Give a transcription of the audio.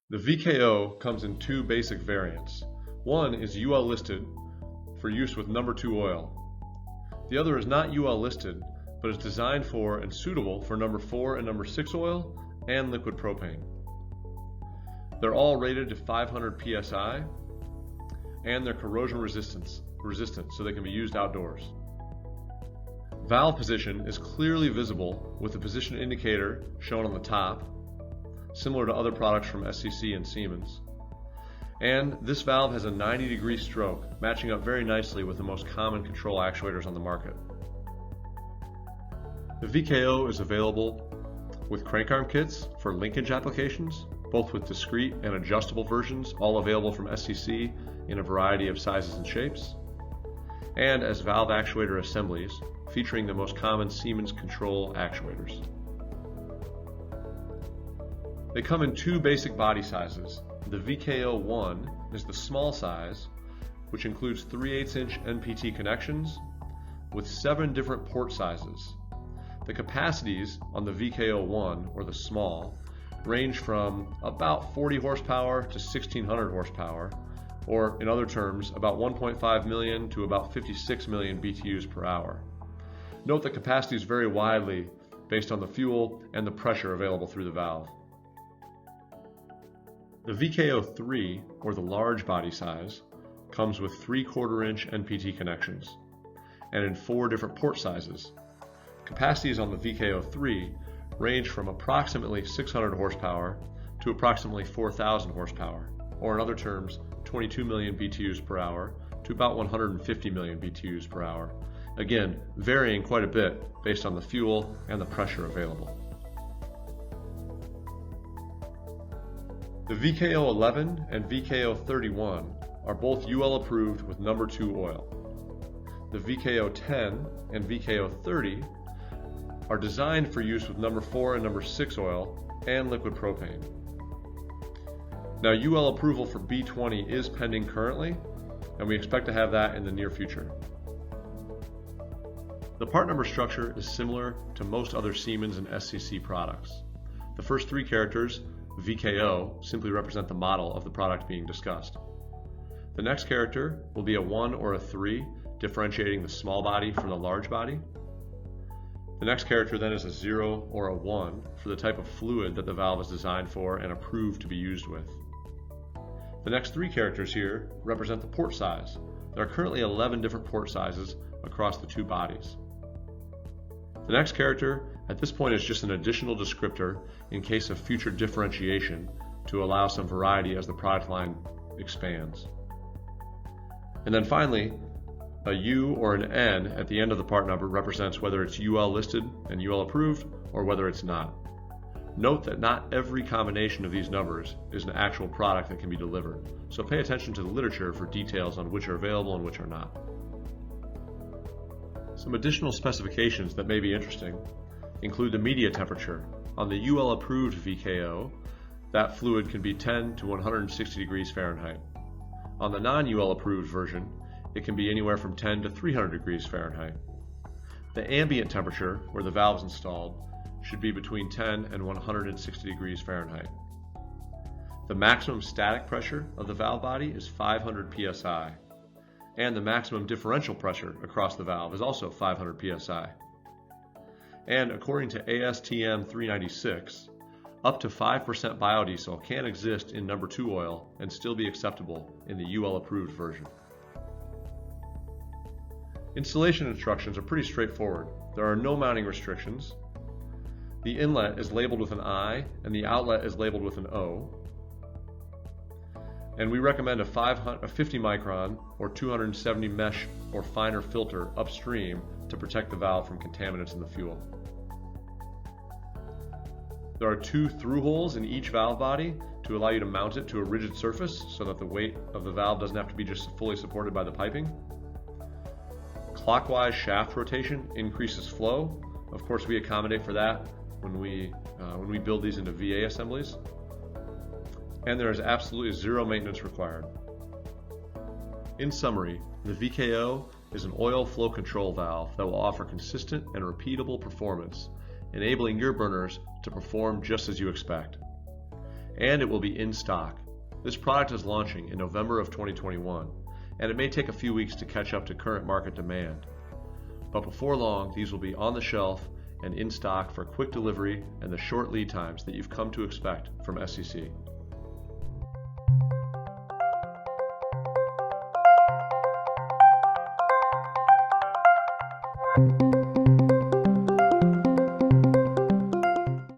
The VKO comes in two basic variants. One is UL listed for use with number 2 oil. The other is not UL listed, but is designed for and suitable for number 4 and number 6 oil and liquid propane. They're all rated to 500 psi, and they're corrosion resistant, so they can be used outdoors. Valve position is clearly visible with the position indicator shown on the top, similar to other products from SCC and Siemens. And this valve has a 90-degree stroke, matching up very nicely with the most common control actuators on the market. The VKO is available with crank arm kits for linkage applications, both with discrete and adjustable versions, all available from SCC in a variety of sizes and shapes, and as valve actuator assemblies, featuring the most common Siemens control actuators. They come in two basic body sizes. The VKO1 is the small size, which includes 3/8-inch NPT connections with 7 different port sizes. The capacities on the VKO1, or the small, range from about 40 horsepower to 1600 horsepower, or in other terms, about 1.5 million to about 56 million BTUs per hour. Note that capacities vary widely based on the fuel and the pressure available through the valve. The VKO3, or the large body size, comes with 3/4-inch NPT connections, and in 4 different port sizes. Capacities on the VKO3 range from approximately 600 horsepower to approximately 4,000 horsepower, or in other terms, 22 million BTUs per hour to about 150 million BTUs per hour. Again, varying quite a bit based on the fuel and the pressure available. The VKO11 and VKO31 are both UL approved with number 2 oil. The VKO10 and VKO30 are designed for use with number 4 and number 6 oil and liquid propane. Now, UL approval for B20 is pending currently, and we expect to have that in the near future. The part number structure is similar to most other Siemens and SCC products. The first 3 characters, VKO, simply represent the model of the product being discussed. The next character will be a 1 or a 3, differentiating the small body from the large body. The next character then is a 0 or a 1 for the type of fluid that the valve is designed for and approved to be used with. The next 3 characters here represent the port size. There are currently 11 different port sizes across the 2 bodies. The next character at this point is just an additional descriptor in case of future differentiation to allow some variety as the product line expands. And then finally, a U or an N at the end of the part number represents whether it's UL listed and UL approved or whether it's not. Note that not every combination of these numbers is an actual product that can be delivered, so pay attention to the literature for details on which are available and which are not. Some additional specifications that may be interesting include the media temperature. On the UL approved VKO, that fluid can be 10 to 160 degrees Fahrenheit. On the non-UL approved version, it can be anywhere from 10 to 300 degrees Fahrenheit. The ambient temperature, where the valve is installed, should be between 10 and 160 degrees Fahrenheit. The maximum static pressure of the valve body is 500 psi, and the maximum differential pressure across the valve is also 500 psi. And according to ASTM 396, up to 5% biodiesel can exist in number 2 oil and still be acceptable in the UL approved version. Installation instructions are pretty straightforward. There are no mounting restrictions. The inlet is labeled with an I and the outlet is labeled with an O. And we recommend a 50 micron or 270 mesh or finer filter upstream to protect the valve from contaminants in the fuel. There are 2 through holes in each valve body to allow you to mount it to a rigid surface so that the weight of the valve doesn't have to be just fully supported by the piping. Clockwise shaft rotation increases flow. Of course, we accommodate for that when we build these into VA assemblies. And there is absolutely 0 maintenance required. In summary, the VKO is an oil flow control valve that will offer consistent and repeatable performance enabling your burners to perform just as you expect. And it will be in stock. This product is launching in November of 2021, and it may take a few weeks to catch up to current market demand. But before long, these will be on the shelf and in stock for quick delivery and the short lead times that you've come to expect from SCC.